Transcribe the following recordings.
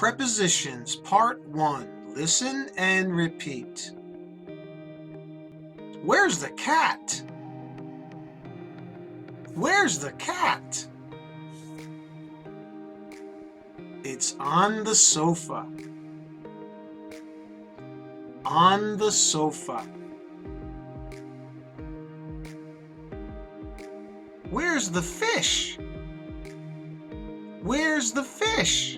Prepositions, Part 1. Listen and repeat. Where's the cat? Where's the cat? It's on the sofa. On the sofa. Where's the fish? Where's the fish?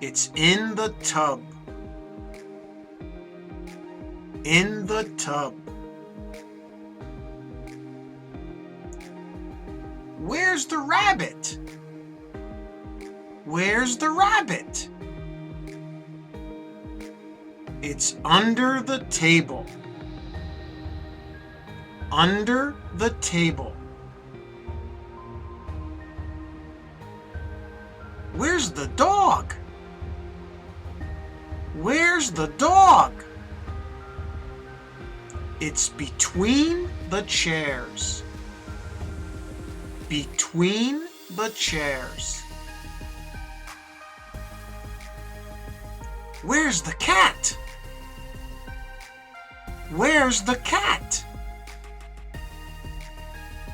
It's in the tub. In the tub. Where's the rabbit? Where's the rabbit? It's under the table. Under the table. Where's the dog? Where's the dog? It's between the chairs. Between the chairs. Where's the cat? Where's the cat?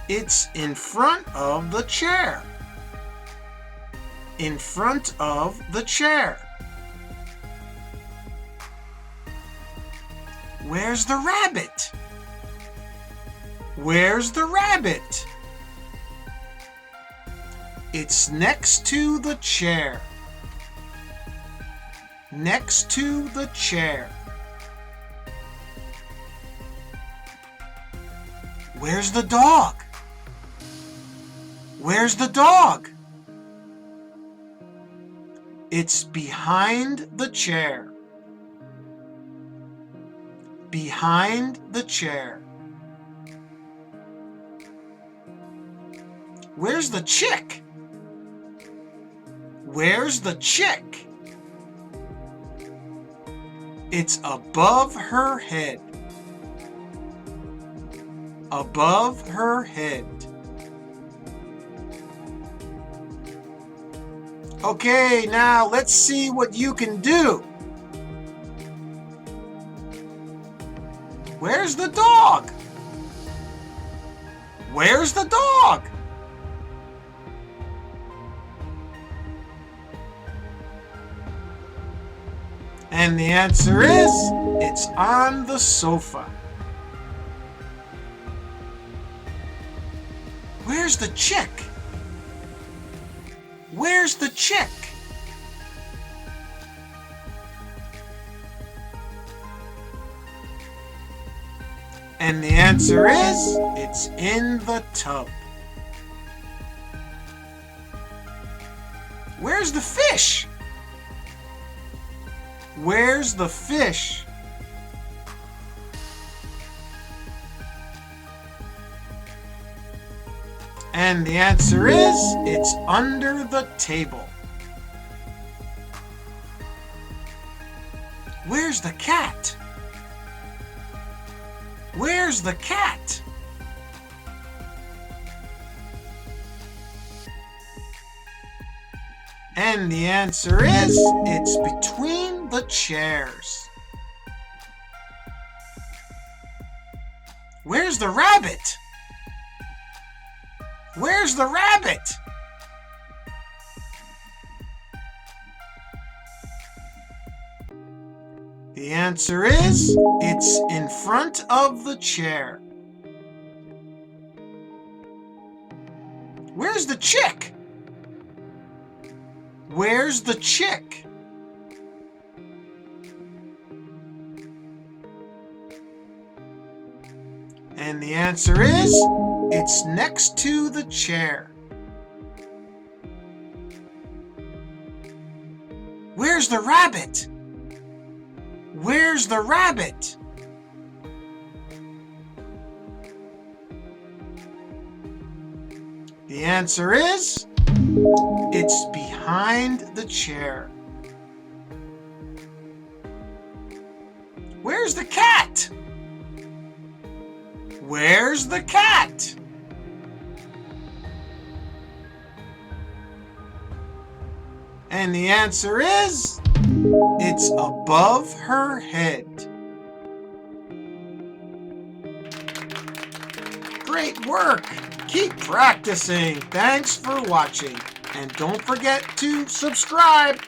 It's in front of the chair. In front of the chair. Where's the rabbit? Where's the rabbit? It's next to the chair. Next to the chair. Where's the dog? Where's the dog? It's behind the chair. Behind the chair. Where's the chick? Where's the chick? It's above her head. Above her head. Okay, now let's see what you can do. Where's the dog? Where's the dog? And the answer is, it's on the sofa. Where's the chick? Where's the chick? And the answer is, it's in the tub. Where's the fish? Where's the fish? And the answer is, it's under the table. Where's the cat? Where's the cat? And the answer is, it's between the chairs. Where's the rabbit? Where's the rabbit? The answer is, it's in front of the chair. Where's the chick? Where's the chick? And the answer is, it's next to the chair. Where's the rabbit? Where's the rabbit? The answer is, it's behind the chair. Where's the cat? Where's the cat? And the answer is, it's above her head. Great work! Keep practicing. Thanks for watching. And don't forget to subscribe.